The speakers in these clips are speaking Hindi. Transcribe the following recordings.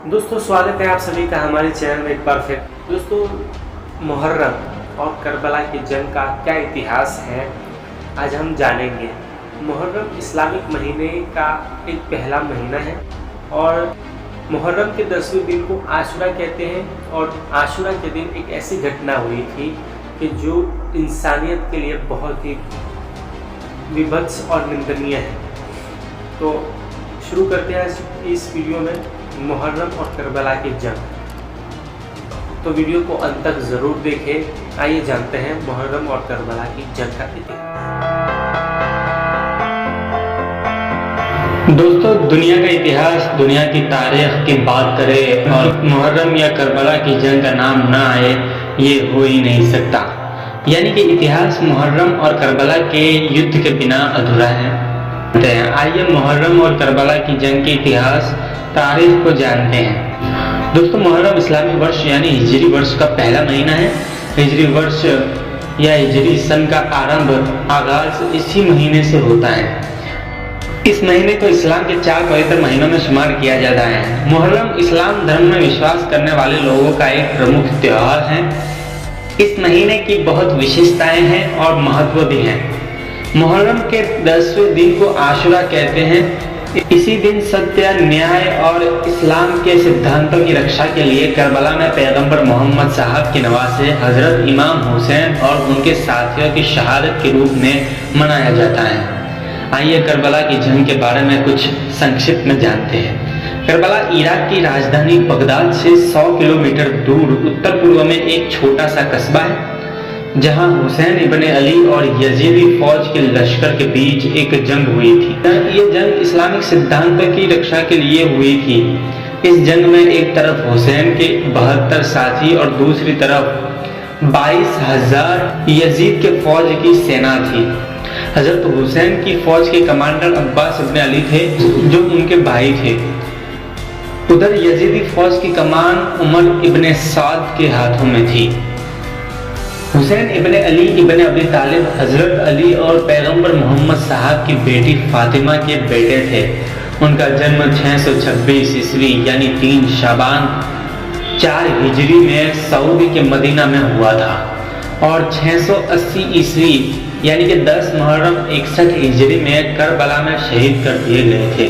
दोस्तों स्वागत है आप सभी का हमारे चैनल में एक बार फिर। दोस्तों मुहर्रम और करबला की जंग का क्या इतिहास है आज हम जानेंगे। मुहर्रम इस्लामिक महीने का एक पहला महीना है और मुहर्रम के 10वें दिन को आशुरा कहते हैं। और आशुरा के दिन एक ऐसी घटना हुई थी कि जो इंसानियत के लिए बहुत ही विभत्स और निंदनीय है। तो शुरू करते हैं इस वीडियो में मुहर्रम और करबला की जंग। तो वीडियो को अंत तक ज़रूर देखें। आइए जानते हैं मुहर्रम और करबला की जंग का इतिहास। दोस्तों दुनिया का इतिहास, दुनिया की तारीख की बात करें और मुहर्रम या करबला की जंग का नाम ना आए ये हो ही नहीं सकता। यानी कि इतिहास मुहर्रम और करबला के युद्ध के बिना अधूरा है। आइए मुहर्रम और करबला की जंग के इतिहास तारीख को जानते हैं। दोस्तों मुहर्रम इस्लामी वर्ष यानी हिजरी वर्ष का पहला महीना है। हिजरी वर्ष या हिजरी सन का आगाज इसी महीने से होता है। इस महीने को इस्लाम के 4 पवित्र महीनों में शुमार किया जाता है। मुहर्रम इस्लाम धर्म में विश्वास करने वाले लोगों का एक प्रमुख त्योहार है। इस महीने की बहुत विशेषताएं हैं और महत्व भी है। मुहर्रम के 10वें दिन को आशुरा कहते हैं। इसी दिन सत्य, न्याय और इस्लाम के सिद्धांतों की रक्षा के लिए करबला में पैगंबर मोहम्मद साहब की नवासे हजरत इमाम हुसैन और उनके साथियों की शहादत के रूप में मनाया जाता है। आइए करबला की जंग के बारे में कुछ संक्षिप्त में जानते हैं। करबला इराक की राजधानी बगदाद से 100 किलोमीटर दूर उत्तर पूर्व में एक छोटा सा कस्बा है, जहां हुसैन इब्ने अली और यजीदी फौज के लश्कर के बीच एक जंग हुई थी। ये जंग इस्लामिक सिद्धांतों की रक्षा के लिए हुई थी। इस जंग में एक तरफ हुसैन के 72 साथी और दूसरी तरफ 22,000 यजीद के फौज की सेना थी। हजरत हुसैन की फौज के कमांडर अब्बास इब्ने अली थे, जो उनके भाई थे। उधर यजीदी फौज की कमान उमर इब्ने साद के हाथों में थी। हुसैन इब्ने अली इब्ने अबी तालिब हजरत अली और पैगंबर मोहम्मद साहब की बेटी फातिमा के बेटे थे। उनका जन्म 626 ईस्वी यानी 3 शाबान 4 हिजरी में सऊदी के मदीना में हुआ था और 680 ईस्वी यानी कि 10 मुहर्रम 61 हिजरी में करबला में शहीद कर दिए गए थे।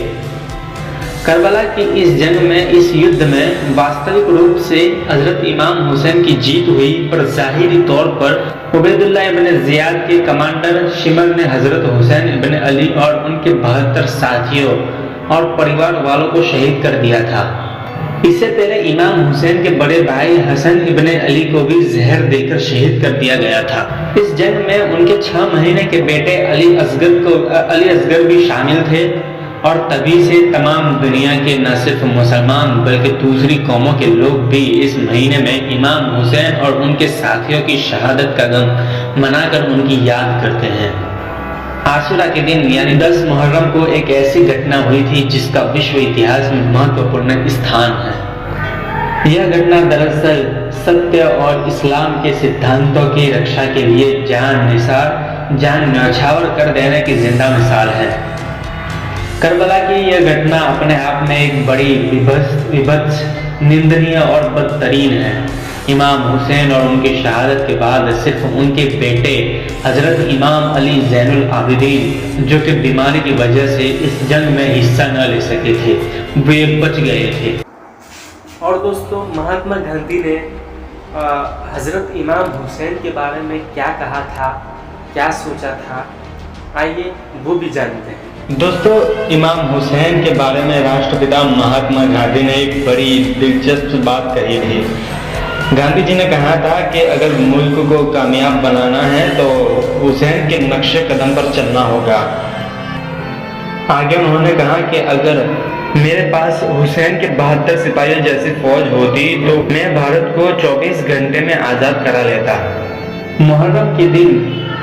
करबला की इस जंग में, इस युद्ध में वास्तविक रूप से हजरत इमाम हुसैन की जीत हुई, पर जाहिरी तौर पर उबैदुल्लाह इब्ने जियाद के कमांडर शिमर ने हजरत हुसैन इब्ने अली और उनके 72 साथियों और परिवार वालों को शहीद कर दिया था। इससे पहले इमाम हुसैन के बड़े भाई हसन इब्ने अली को भी जहर देकर शहीद कर दिया गया था। इस जंग में उनके 6 महीने के बेटे अली असगर भी शामिल थे और तभी से तमाम दुनिया के न सिर्फ मुसलमान बल्कि दूसरी कौमों के लोग भी इस महीने में इमाम हुसैन और उनके साथियों की शहादत का गम मनाकर उनकी याद करते हैं। आशुरा के दिन यानी 10 मुहर्रम को एक ऐसी घटना हुई थी जिसका विश्व इतिहास में महत्वपूर्ण स्थान है। यह घटना दरअसल सत्य और इस्लाम के सिद्धांतों की रक्षा के लिए जान न्यौछावर कर देने की जिंदा मिसाल है। करबला की यह घटना अपने आप में एक बड़ी विभत्स, निंदनीय और बदतरीन है। इमाम हुसैन और उनकी शहादत के बाद सिर्फ उनके बेटे हजरत इमाम अली ज़ैनुल आबिदीन, जो कि बीमारी की वजह से इस जंग में हिस्सा न ले सके थे, वे बच गए थे। और दोस्तों महात्मा गांधी ने हजरत इमाम हुसैन के बारे में क्या कहा था, क्या सोचा था, आइए वो भी जानते हैं। दोस्तों इमाम हुसैन के बारे में राष्ट्रपिता महात्मा गांधी ने एक बड़ी दिलचस्प बात कही थी। गांधी जी ने कहा था कि अगर मुल्क को कामयाब बनाना है तो हुसैन के नक्शे कदम पर चलना होगा। आगे उन्होंने कहा कि अगर मेरे पास हुसैन के 72 सिपाहियों जैसी फौज होती तो मैं भारत को 24 घंटे में आज़ाद करा लेता। मुहर्रम के दिन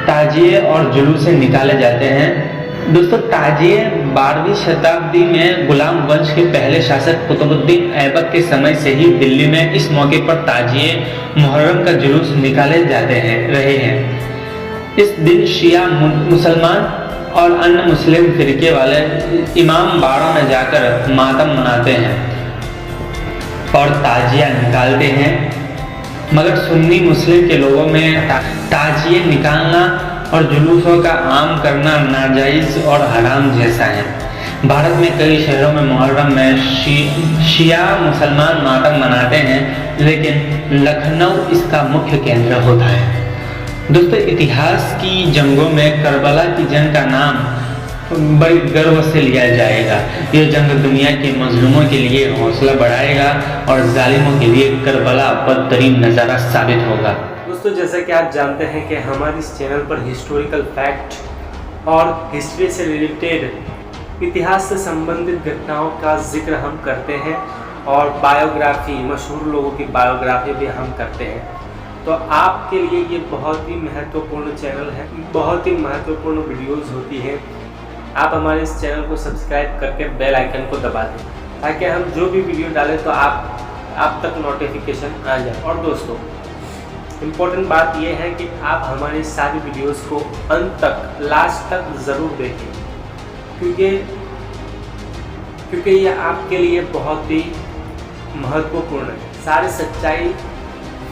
ताजिए और जुलूसे निकाले जाते हैं। दोस्तों ताजिए 12वीं शताब्दी में गुलाम वंश के पहले शासक कुतुबुद्दीन ऐबक के समय से ही दिल्ली में इस मौके पर ताजिए मुहर्रम का जुलूस निकाले जाते रहे हैं। इस दिन शिया मुसलमान और अन्य मुस्लिम फिरके वाले इमाम बाड़ों में जाकर मातम मनाते हैं। और ताजिया निकालते हैं, मगर सुन्नी मुस्लिम के लोगों में ताजिए निकालना और जुलूसों का आम करना नाजायज़ और हराम जैसा है। भारत में कई शहरों में मुहर्रम में शिया मुसलमान मातम मनाते हैं, लेकिन लखनऊ इसका मुख्य केंद्र होता है। दोस्तों, इतिहास की जंगों में करबला की जंग का नाम बड़ी गर्व से लिया जाएगा। ये जंग दुनिया के मजलूमों के लिए हौसला बढ़ाएगा और जालिमों के लिए करबला बदतरीन नज़ारा साबित होगा। दोस्तों, जैसा कि आप जानते हैं कि हमारे इस चैनल पर हिस्टोरिकल फैक्ट और हिस्ट्री से रिलेटेड इतिहास से संबंधित घटनाओं का जिक्र हम करते हैं और बायोग्राफी, मशहूर लोगों की बायोग्राफी भी हम करते हैं। तो आपके लिए ये बहुत ही महत्वपूर्ण चैनल है, बहुत ही महत्वपूर्ण वीडियोज़ होती है। आप हमारे इस चैनल को सब्सक्राइब करके बेल आइकन को दबा दें, ताकि हम जो भी वीडियो डालें तो आप तक नोटिफिकेशन आ जाए। और दोस्तों, इम्पोर्टेंट बात यह है कि आप हमारी सारी वीडियोस को अंत तक, लास्ट तक ज़रूर देखें, क्योंकि यह आपके लिए बहुत ही महत्वपूर्ण है। सारी सच्चाई,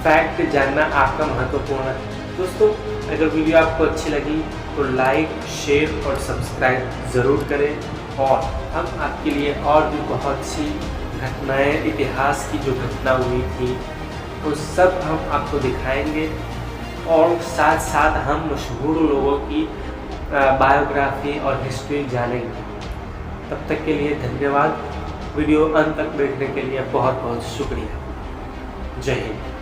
फैक्ट जानना आपका महत्वपूर्ण है। दोस्तों, अगर वीडियो आपको अच्छी लगी तो लाइक, शेयर और सब्सक्राइब ज़रूर करें। और हम आपके लिए और भी बहुत सी घटनाएं, इतिहास की जो घटना हुई थी वो सब हम आपको दिखाएंगे, और साथ साथ हम मशहूर लोगों की बायोग्राफी और हिस्ट्री जानेंगे। तब तक के लिए धन्यवाद। वीडियो अंत तक देखने के लिए बहुत बहुत शुक्रिया। जय हिंद।